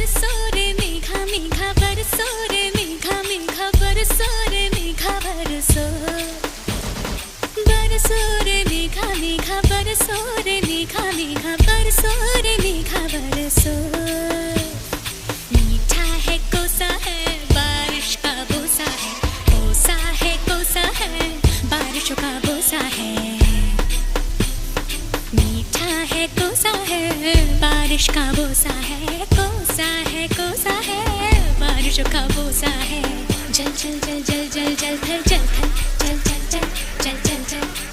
बरसो रे मेघा मेघा बरसो रे मेघा मेघा बरसो रे मेघा बरसो। बरसो रे मेघा मेघा बरसो रे मेघा मेघा बरसो रे मेघा बरसो। मीठा है कोसा है बारिश का बोसा है, कोसा है कोसा है बारिशों का बोसा है। मीठा है कोसा है बारिश का बोसा है।